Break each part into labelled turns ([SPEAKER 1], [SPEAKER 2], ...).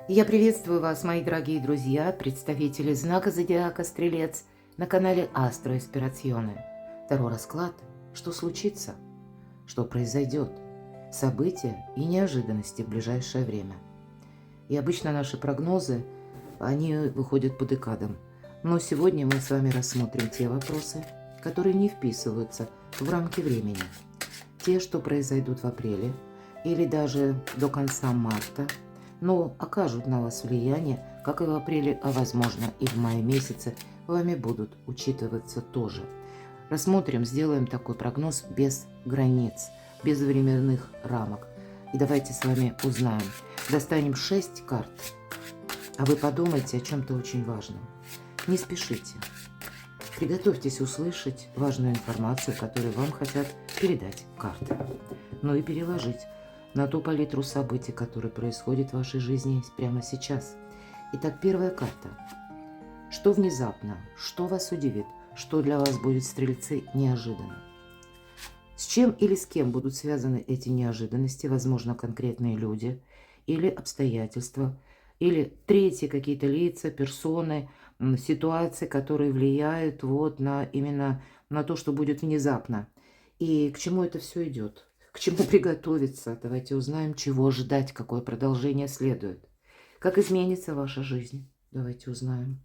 [SPEAKER 1] Я приветствую вас, мои дорогие друзья, представители знака Зодиака Стрелец на канале Астро Эспирационе. Второй расклад. Что случится? Что произойдет? События и неожиданности в ближайшее время. И обычно наши прогнозы, они выходят по декадам. Но сегодня мы с вами рассмотрим те вопросы, которые не вписываются в рамки времени. Те, что произойдут в апреле или даже до конца марта, но окажут на вас влияние, как и в апреле, а возможно и в мае месяце, вами будут учитываться тоже. Рассмотрим, сделаем такой прогноз без границ, без временных рамок. И давайте с вами узнаем. Достанем 6 карт, а вы подумайте о чем-то очень важном. Не спешите. Приготовьтесь услышать важную информацию, которую вам хотят передать карты. Ну и переложить на ту палитру событий, которые происходят в вашей жизни прямо сейчас. Итак, первая карта. Что внезапно, что вас удивит, что для вас будет, стрельцы, неожиданно? С чем или с кем будут связаны эти неожиданности, возможно, конкретные люди или обстоятельства, или третьи какие-то лица, персоны, ситуации, которые влияют вот на именно на то, что будет внезапно. И к чему это все идет? К чему приготовиться? Давайте узнаем, чего ждать, какое продолжение следует. Как изменится ваша жизнь? Давайте узнаем.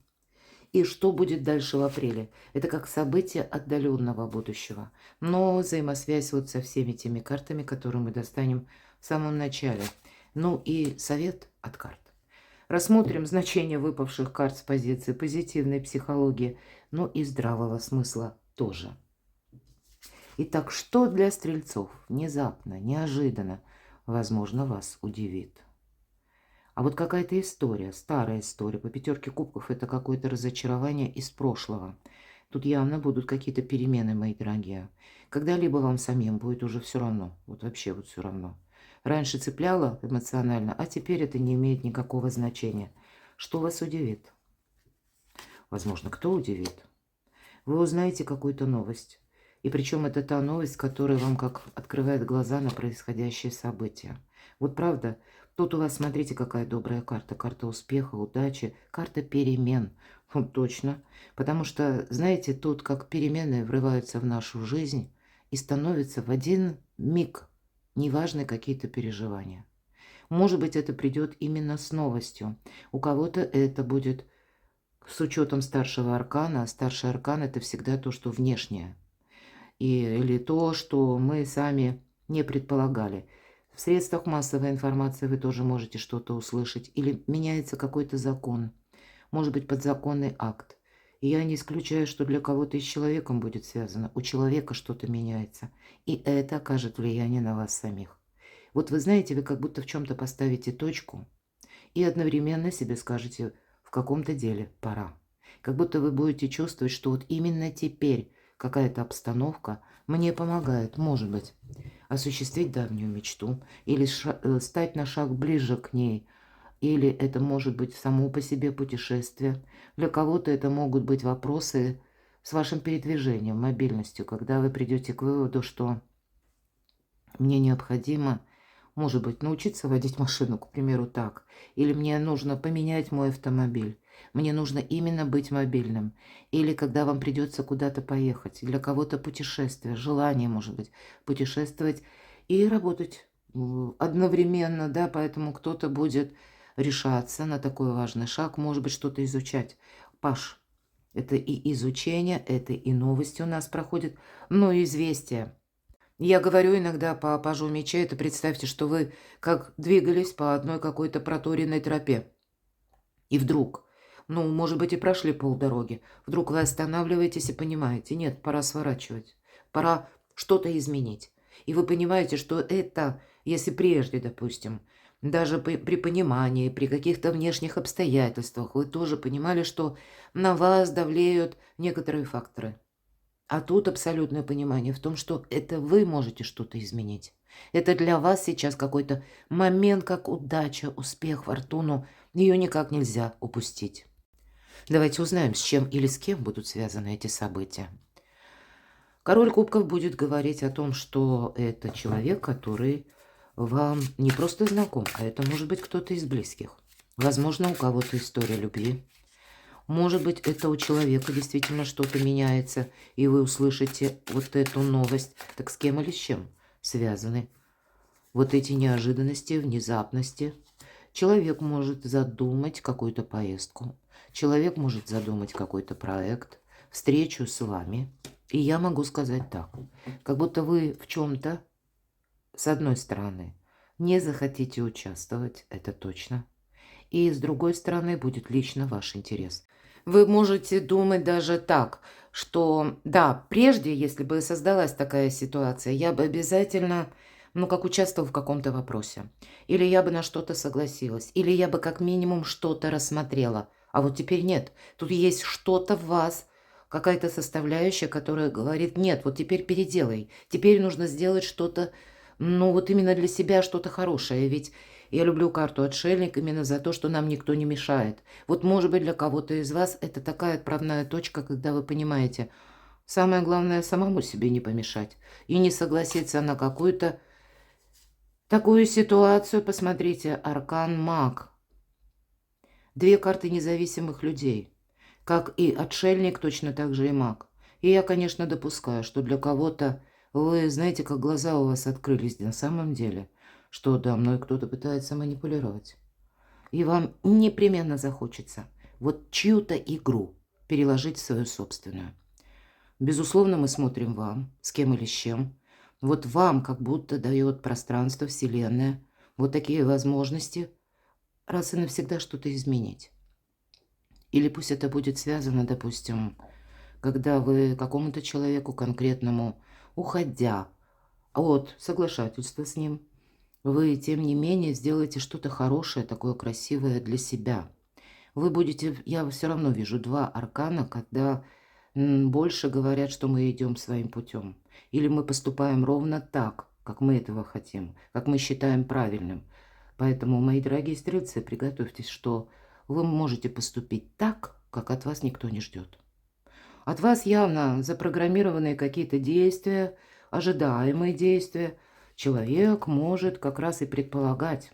[SPEAKER 1] И что будет дальше в апреле? Это как событие отдаленного будущего. Но взаимосвязь вот со всеми теми картами, которые мы достанем в самом начале. Ну и совет от карт. Рассмотрим значение выпавших карт с позиции позитивной психологии, но и здравого смысла тоже. Итак, что для стрельцов внезапно, неожиданно, возможно, вас удивит? А вот какая-то история, старая история, по пятерке кубков это какое-то разочарование из прошлого. Тут явно будут какие-то перемены, мои дорогие. Когда-либо вам самим будет уже все равно, вот вообще вот все равно. Раньше цепляло эмоционально, а теперь это не имеет никакого значения. Что вас удивит? Возможно, кто удивит? Вы узнаете какую-то новость. И причем это та новость, которая вам как открывает глаза на происходящее событие. Вот правда, тут у вас, смотрите, какая добрая карта. Карта успеха, удачи, карта перемен. Вот точно. Потому что, знаете, тут как перемены врываются в нашу жизнь и становятся в один миг неважны какие-то переживания. Может быть, это придет именно с новостью. У кого-то это будет с учетом старшего аркана. А старший аркан – это всегда то, что внешнее. Или то, что мы сами не предполагали. В средствах массовой информации вы тоже можете что-то услышать. Или меняется какой-то закон. Может быть, подзаконный акт. И я не исключаю, что для кого-то и с человеком будет связано. У человека что-то меняется. И это окажет влияние на вас самих. Вот вы знаете, вы как будто в чем-то поставите точку и одновременно себе скажете, в каком-то деле пора. Как будто вы будете чувствовать, что вот именно теперь какая-то обстановка мне помогает, может быть, осуществить давнюю мечту или стать на шаг ближе к ней. Или это может быть само по себе путешествие. Для кого-то это могут быть вопросы с вашим передвижением, мобильностью, когда вы придете к выводу, что мне необходимо, может быть, научиться водить машину, к примеру, так. Или мне нужно поменять мой автомобиль. Мне нужно именно быть мобильным. Или когда вам придется куда-то поехать. Для кого-то путешествие, желание, может быть, путешествовать и работать одновременно, да, поэтому кто-то будет решаться на такой важный шаг, может быть, что-то изучать. Паш, это и изучение, это и новости у нас проходят, но и известия. Я говорю иногда по пажу меча, это представьте, что вы как двигались по одной какой-то проторенной тропе. И вдруг, ну, может быть, и прошли полдороги, вдруг вы останавливаетесь и понимаете, нет, пора сворачивать, пора что-то изменить. И вы понимаете, что это, если прежде, допустим, даже при понимании, при каких-то внешних обстоятельствах, вы тоже понимали, что на вас давлеют некоторые факторы. А тут абсолютное понимание в том, что это вы можете что-то изменить. Это для вас сейчас какой-то момент, как удача, успех, фортуну. Ее никак нельзя упустить. Давайте узнаем, с чем или с кем будут связаны эти события. Король кубков будет говорить о том, что это человек, который вам не просто знаком, а это может быть кто-то из близких. Возможно, у кого-то история любви. Может быть, это у человека действительно что-то меняется, и вы услышите вот эту новость. Так с кем или с чем связаны вот эти неожиданности, внезапности? Человек может задумать какую-то поездку, человек может задумать какой-то проект, встречу с вами. И я могу сказать так, как будто вы в чем-то, с одной стороны, не захотите участвовать, это точно. И с другой стороны будет лично ваш интерес. Вы можете думать даже так, что да, прежде, если бы создалась такая ситуация, я бы обязательно, ну, как участвовал в каком-то вопросе. Или я бы на что-то согласилась. Или я бы как минимум что-то рассмотрела. А вот теперь нет. Тут есть что-то в вас, какая-то составляющая, которая говорит, нет, вот теперь переделай. Теперь нужно сделать что-то, ну, вот именно для себя что-то хорошее. Ведь я люблю карту «Отшельник» именно за то, что нам никто не мешает. Вот, может быть, для кого-то из вас это такая отправная точка, когда вы понимаете, самое главное самому себе не помешать и не согласиться на какую-то такую ситуацию. Посмотрите, аркан Маг. Две карты независимых людей. Как и отшельник, точно так же и маг. И я, конечно, допускаю, что для кого-то вы знаете, как глаза у вас открылись на самом деле, что да, мной кто-то пытается манипулировать. И вам непременно захочется вот чью-то игру переложить в свою собственную. Безусловно, мы смотрим вам, с кем или с чем. Вот вам как будто дает пространство, Вселенная, вот такие возможности раз и навсегда что-то изменить. Или пусть это будет связано, допустим, когда вы какому-то человеку конкретному, уходя от соглашательства с ним, вы, тем не менее, сделаете что-то хорошее, такое красивое для себя. Вы будете, я все равно вижу два аркана, когда больше говорят, что мы идем своим путем. Или мы поступаем ровно так, как мы этого хотим, как мы считаем правильным. Поэтому, мои дорогие стрельцы, приготовьтесь, что вы можете поступить так, как от вас никто не ждет. От вас явно запрограммированные какие-то действия, ожидаемые действия. Человек может как раз и предполагать.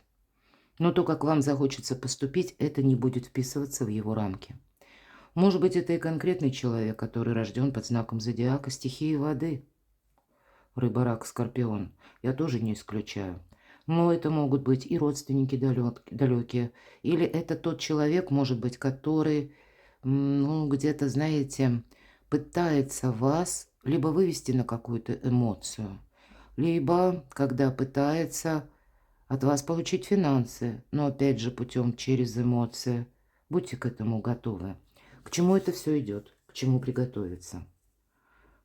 [SPEAKER 1] Но то, как вам захочется поступить, это не будет вписываться в его рамки. Может быть, это и конкретный человек, который рожден под знаком зодиака стихии воды. Рыба, рак, скорпион. Я тоже не исключаю. Но это могут быть и родственники далекие. Или это тот человек, может быть, который, ну, где-то, знаете, пытается вас либо вывести на какую-то эмоцию, либо когда пытается от вас получить финансы, но опять же путем через эмоции. Будьте к этому готовы. К чему это все идет? К чему приготовиться?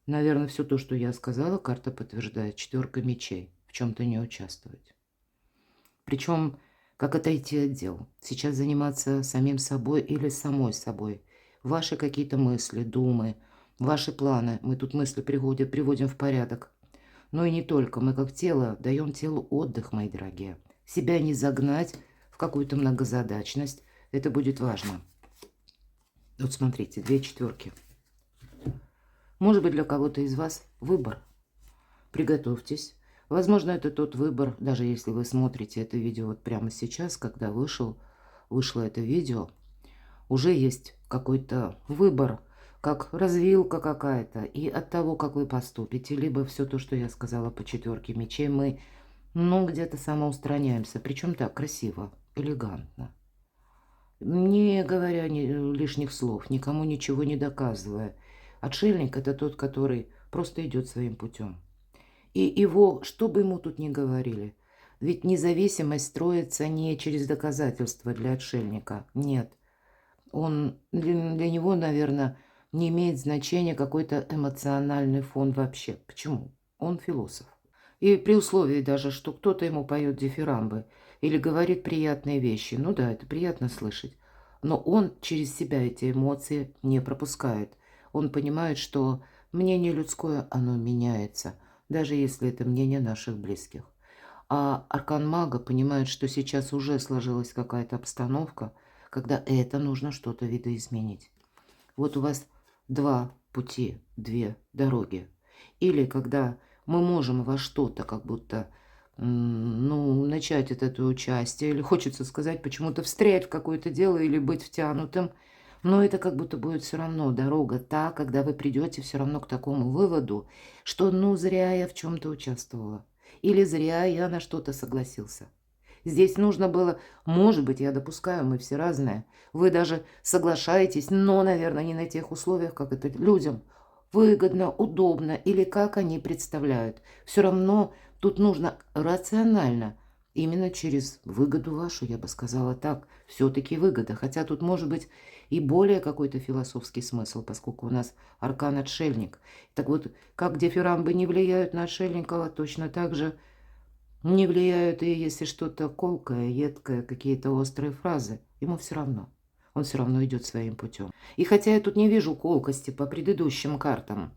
[SPEAKER 1] Наверное, все то, что я сказала, карта подтверждает. Четверка мечей. В чем-то не участвовать. Причем, как отойти от дел? Сейчас заниматься самим собой или самой собой? Ваши какие-то мысли, думы, ваши планы. Мы тут мысли приводим в порядок. Но и не только. Мы как тело даем телу отдых, мои дорогие. Себя не загнать в какую-то многозадачность. Это будет важно. Вот смотрите, две четверки. Может быть, для кого-то из вас выбор. Приготовьтесь. Возможно, это тот выбор, даже если вы смотрите это видео вот прямо сейчас, когда вышло это видео, уже есть какой-то выбор, как развилка какая-то. И от того, как вы поступите, либо все то, что я сказала по четверке мечей, мы, ну, где-то самоустраняемся. Причем так, красиво, элегантно. Не говоря лишних слов, никому ничего не доказывая. Отшельник – это тот, который просто идет своим путем. И его, что бы ему тут ни говорили, ведь независимость строится не через доказательства для отшельника. Нет. Для него, наверное, не имеет значения какой-то эмоциональный фон вообще. Почему? Он философ. И при условии даже, что кто-то ему поет дифирамбы или говорит приятные вещи, ну да, это приятно слышать, но он через себя эти эмоции не пропускает. Он понимает, что мнение людское, оно меняется, даже если это мнение наших близких. А аркан мага понимает, что сейчас уже сложилась какая-то обстановка, когда это нужно что-то видоизменить. Вот у вас два пути, две дороги. Или когда мы можем во что-то как будто ну, начать это участие, или хочется сказать, почему-то встрять в какое-то дело или быть втянутым. Но это как будто будет все равно дорога та, когда вы придете все равно к такому выводу, что ну зря я в чем-то участвовала, или зря я на что-то согласился. Здесь нужно было, может быть, я допускаю, мы все разные, вы даже соглашаетесь, но, наверное, не на тех условиях, как это людям выгодно, удобно или как они представляют. Все равно тут нужно рационально, именно через выгоду вашу, я бы сказала так, все-таки выгода. Хотя тут может быть и более какой-то философский смысл, поскольку у нас аркан-отшельник. Так вот, как дифирамбы не влияют на отшельникова, точно так же не влияют и если что-то колкое, едкое, какие-то острые фразы. Ему все равно. Он все равно идет своим путем. И хотя я тут не вижу колкости по предыдущим картам,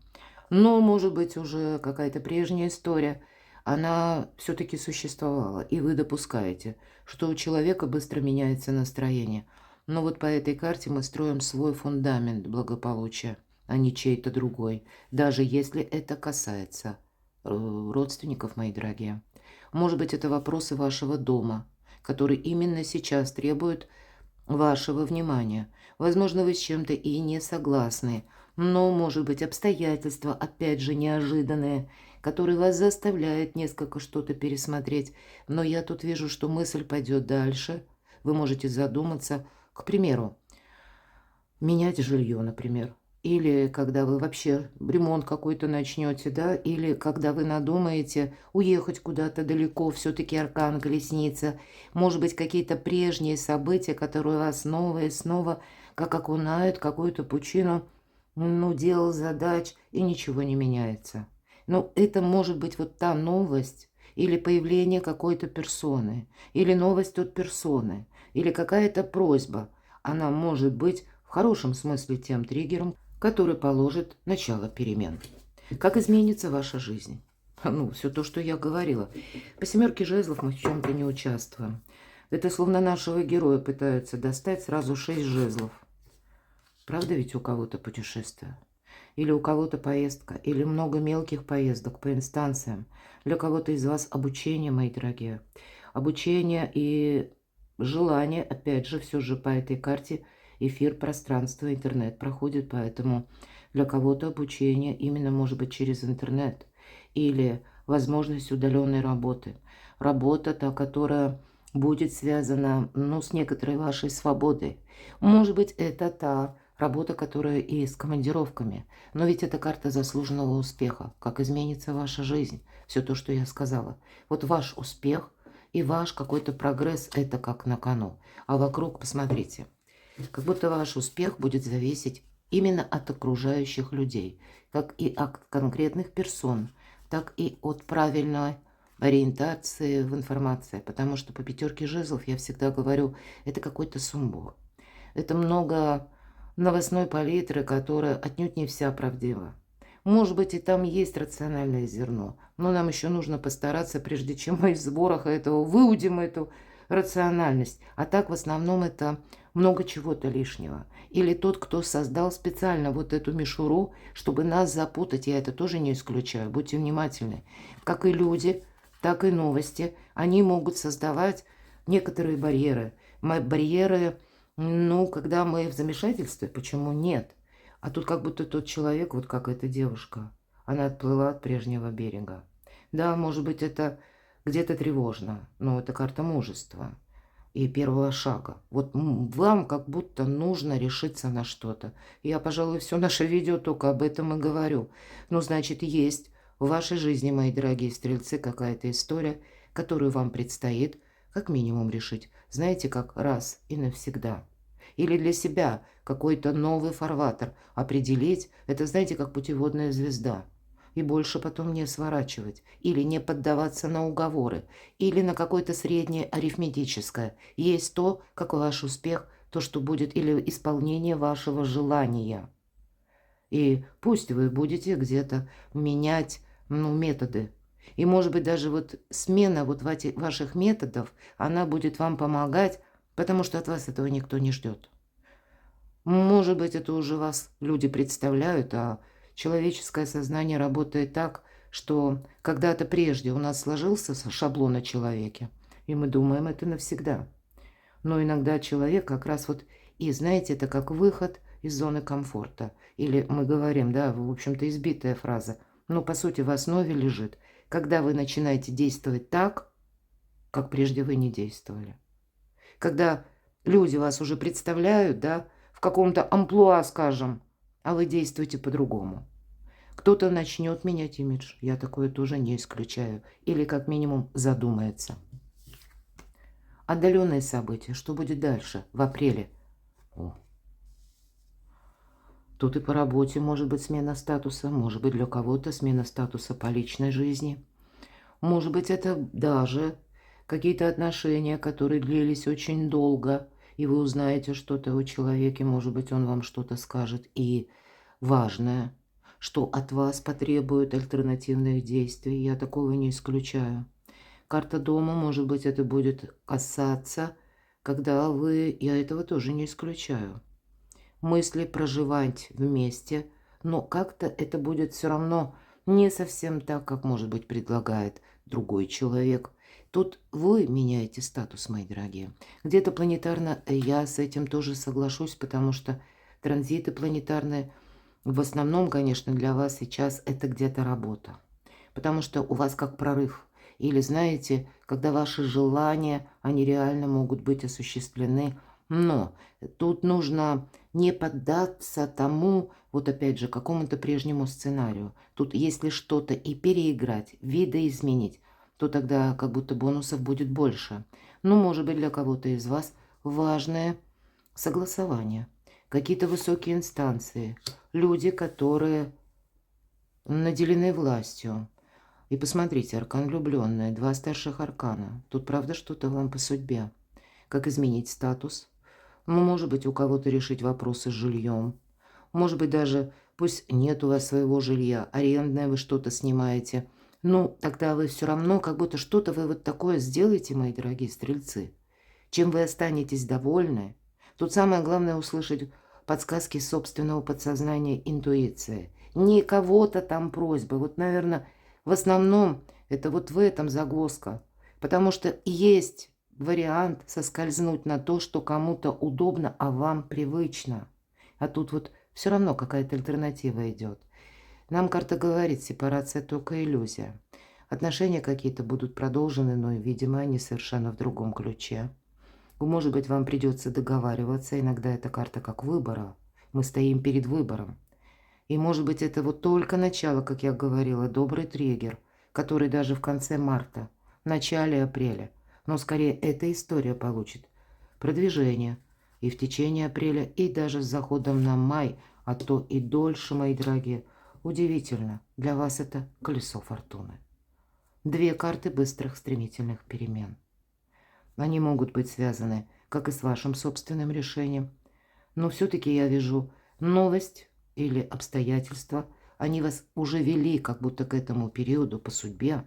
[SPEAKER 1] но, может быть, уже какая-то прежняя история, она все-таки существовала. И вы допускаете, что у человека быстро меняется настроение. Но вот по этой карте мы строим свой фундамент благополучия, а не чей-то другой. Даже если это касается родственников, мои дорогие. Может быть, это вопросы вашего дома, которые именно сейчас требуют вашего внимания. Возможно, вы с чем-то и не согласны, но, может быть, обстоятельства, опять же, неожиданные, которые вас заставляют несколько что-то пересмотреть. Но я тут вижу, что мысль пойдет дальше. Вы можете задуматься, к примеру, менять жилье, например. Или когда вы вообще ремонт какой-то начнете, да, или когда вы надумаете уехать куда-то далеко, все-таки аркан колесница, может быть, какие-то прежние события, которые вас снова и снова как окунают в какую-то пучину, ну, дел, задач, и ничего не меняется. Но это может быть вот та новость, или появление какой-то персоны, или новость от персоны, или какая-то просьба. Она может быть в хорошем смысле тем триггером, который положит начало перемен. Как изменится ваша жизнь? Ну, все то, что я говорила. По семерке жезлов мы в чем-то не участвуем. Это словно нашего героя пытаются достать сразу 6 жезлов. Правда ведь у кого-то путешествие? Или у кого-то поездка, или много мелких поездок по инстанциям. Для кого-то из вас обучение, мои дорогие. Обучение и желание, опять же, все же по этой карте эфир, пространство, интернет проходит, поэтому для кого-то обучение именно может быть через интернет или возможность удаленной работы. Работа, та, которая будет связана, ну, с некоторой вашей свободой. Может быть, это та работа, которая и с командировками. Но ведь это карта заслуженного успеха. Как изменится ваша жизнь? Все то, что я сказала. Вот ваш успех и ваш какой-то прогресс, это как на кону. А вокруг, посмотрите, как будто ваш успех будет зависеть именно от окружающих людей, как и от конкретных персон, так и от правильной ориентации в информации. Потому что по пятерке жезлов я всегда говорю, это какой-то сумбур. Это много новостной палитры, которая отнюдь не вся правдива. Может быть, и там есть рациональное зерно, но нам еще нужно постараться, прежде чем мы из вороха этого выудим эту рациональность. А так в основном это много чего-то лишнего. Или тот, кто создал специально вот эту мишуру, чтобы нас запутать, я это тоже не исключаю, будьте внимательны. Как и люди, так и новости, они могут создавать некоторые барьеры. Барьеры, ну, когда мы в замешательстве, почему нет? А тут как будто тот человек, вот как эта девушка, она отплыла от прежнего берега. Да, может быть, это где-то тревожно, но это карта мужества и первого шага. Вот вам как будто нужно решиться на что-то. Я, пожалуй, все наше видео только об этом и говорю. Ну, значит, есть в вашей жизни, мои дорогие стрельцы, какая-то история, которую вам предстоит как минимум решить. Знаете, как раз и навсегда. Или для себя какой-то новый фарватер определить. Это, знаете, как путеводная звезда. И больше потом не сворачивать. Или не поддаваться на уговоры. Или на какое-то среднее арифметическое. Есть то, как ваш успех, то, что будет, или исполнение вашего желания. И пусть вы будете где-то менять, ну, методы. И, может быть, даже вот смена вот ваших методов, она будет вам помогать, потому что от вас этого никто не ждет. Может быть, это уже вас люди представляют, а человеческое сознание работает так, что когда-то прежде у нас сложился шаблон о человеке, и мы думаем, это навсегда. Но иногда человек как раз вот, и знаете, это как выход из зоны комфорта. Или мы говорим, да, в общем-то избитая фраза, но по сути в основе лежит, когда вы начинаете действовать так, как прежде вы не действовали. Когда люди вас уже представляют, да, в каком-то амплуа, скажем, а вы действуете по-другому. Кто-то начнет менять имидж, я такое тоже не исключаю, или как минимум задумается. Отдаленные события, что будет дальше, в апреле? Тут и по работе может быть смена статуса, может быть для кого-то смена статуса по личной жизни. Может быть это даже какие-то отношения, которые длились очень долго, и вы узнаете что-то о человеке, может быть он вам что-то скажет, и важное, что от вас потребует альтернативных действий, я такого не исключаю. Карта дома, может быть, это будет касаться, когда вы, я этого тоже не исключаю, мысли проживать вместе, но как-то это будет все равно не совсем так, как, может быть, предлагает другой человек. Тут вы меняете статус, мои дорогие. Где-то планетарно я с этим тоже соглашусь, потому что транзиты планетарные в основном, конечно, для вас сейчас это где-то работа. Потому что у вас как прорыв. Или, знаете, когда ваши желания, они реально могут быть осуществлены. Но тут нужно не поддаться тому, вот опять же, какому-то прежнему сценарию. Тут если что-то и переиграть, видоизменить, то тогда как будто бонусов будет больше. Ну, может быть, для кого-то из вас важное согласование, какие-то высокие инстанции, люди, которые наделены властью. И посмотрите, аркан влюбленная, 2 старших аркана. Тут правда что-то вам по судьбе. Как изменить статус? Ну, может быть, у кого-то решить вопросы с жильем. Может быть, даже пусть нет у вас своего жилья, арендное вы что-то снимаете. Ну, тогда вы все равно как будто что-то вы вот такое сделаете, мои дорогие стрельцы. Чем вы останетесь довольны? Тут самое главное услышать подсказки собственного подсознания, интуиции. Не кого-то там просьбы. Вот, наверное, в основном это вот в этом загвоздка. Потому что есть вариант соскользнуть на то, что кому-то удобно, а вам привычно. А тут вот все равно какая-то альтернатива идет. Нам карта говорит, сепарация только иллюзия. Отношения какие-то будут продолжены, но, видимо, они совершенно в другом ключе. Может быть, вам придется договариваться. Иногда эта карта как выбора. Мы стоим перед выбором. И, может быть, это вот только начало, как я говорила, добрый триггер, который даже в конце марта, в начале апреля. Но скорее эта история получит продвижение и в течение апреля, и даже с заходом на май, а то и дольше, мои дорогие. Удивительно, для вас это колесо фортуны. 2 карты быстрых стремительных перемен. Они могут быть связаны как и с вашим собственным решением. Но все-таки я вижу новость или обстоятельства. Они вас уже вели как будто к этому периоду по судьбе.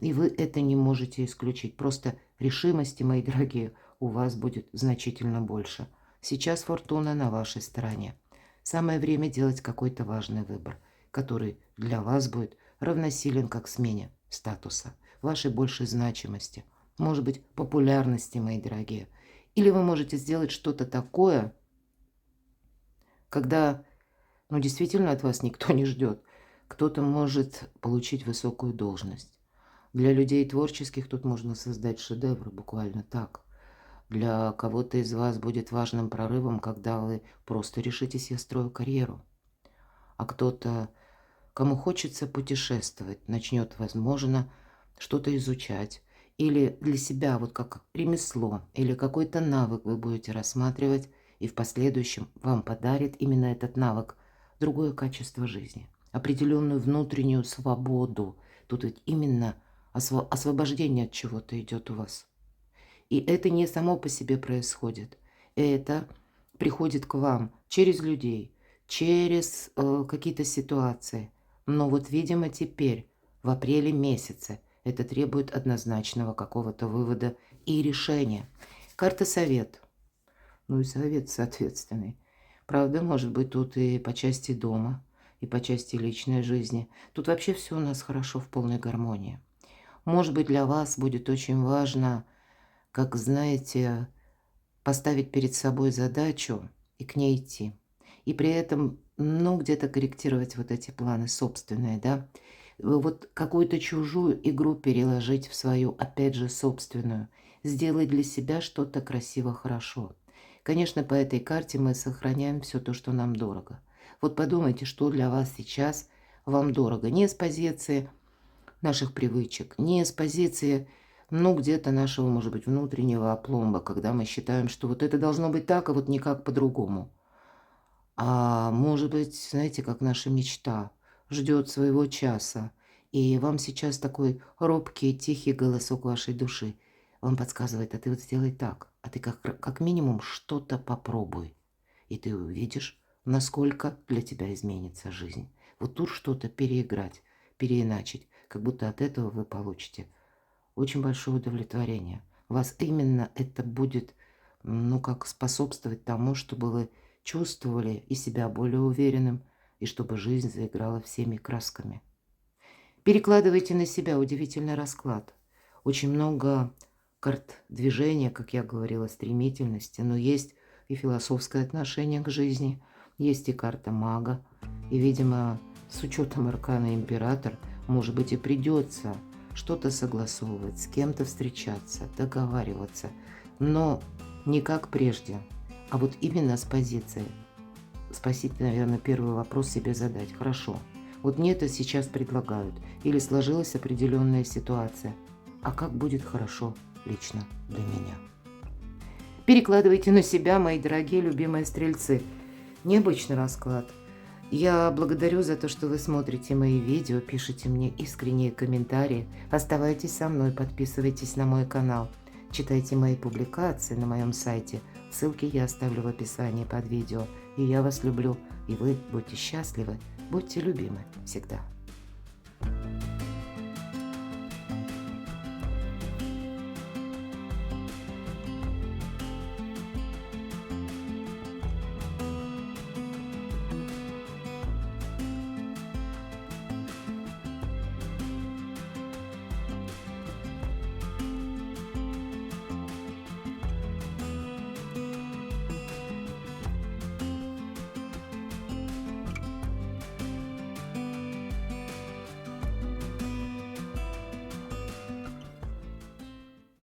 [SPEAKER 1] И вы это не можете исключить. Просто решимости, мои дорогие, у вас будет значительно больше. Сейчас фортуна на вашей стороне. Самое время делать какой-то важный выбор, который для вас будет равносилен как смене статуса, вашей большей значимости, может быть, популярности, мои дорогие. Или вы можете сделать что-то такое, когда, ну, действительно от вас никто не ждет. Кто-то может получить высокую должность. Для людей творческих тут можно создать шедевр, буквально так. Для кого-то из вас будет важным прорывом, когда вы просто решитесь: я строю карьеру. А кто-то, кому хочется путешествовать, начнет, возможно, что-то изучать. Или для себя, вот как ремесло, или какой-то навык вы будете рассматривать, и в последующем вам подарит именно этот навык другое качество жизни, определенную внутреннюю свободу. Тут ведь именно освобождение от чего-то идет у вас. И это не само по себе происходит. Это приходит к вам через людей, через какие-то ситуации. Но вот, видимо, теперь, в апреле месяце, это требует однозначного какого-то вывода и решения. Карта совет. Ну и совет соответственный. Правда, может быть, тут и по части дома. и по части личной жизни. Тут вообще все у нас хорошо, в полной гармонии. Может быть, для вас будет очень важно, как знаете, поставить перед собой задачу и к ней идти. И при этом, ну, где-то корректировать вот эти планы собственные, да. Вот какую-то чужую игру переложить в свою, опять же, собственную. Сделать для себя что-то красиво, хорошо. Конечно, по этой карте мы сохраняем все то, что нам дорого. Вот подумайте, что для вас сейчас вам дорого. Не с позиции наших привычек, не с позиции, ну, где-то нашего, может быть, внутреннего опломба, когда мы считаем, что вот это должно быть так, а вот никак по-другому. А может быть, знаете, как наша мечта ждет своего часа, и вам сейчас такой робкий, тихий голосок вашей души вам подсказывает, а ты вот сделай так, а ты как минимум что-то попробуй, и ты увидишь, насколько для тебя изменится жизнь. Вот тут что-то переиграть, переиначить, как будто от этого вы получите очень большое удовлетворение. У вас именно это будет, ну, как способствовать тому, чтобы вы чувствовали и себя более уверенным, и чтобы жизнь заиграла всеми красками. Перекладывайте на себя удивительный расклад. Очень много карт движения, как я говорила, стремительности, но есть и философское отношение к жизни, есть и карта мага. И, видимо, с учетом аркана император, может быть, и придется что-то согласовывать, с кем-то встречаться, договариваться, но не как прежде, а вот именно с позиции. Спросите, наверное, первый вопрос себе задать. Хорошо, вот мне это сейчас предлагают, или сложилась определенная ситуация, а как будет хорошо лично для меня? Перекладывайте на себя, мои дорогие любимые стрельцы. Необычный расклад. Я благодарю за то, что вы смотрите мои видео, пишите мне искренние комментарии, оставайтесь со мной, подписывайтесь на мой канал, читайте мои публикации на моем сайте, ссылки я оставлю в описании под видео. И я вас люблю, и вы будьте счастливы, будьте любимы всегда.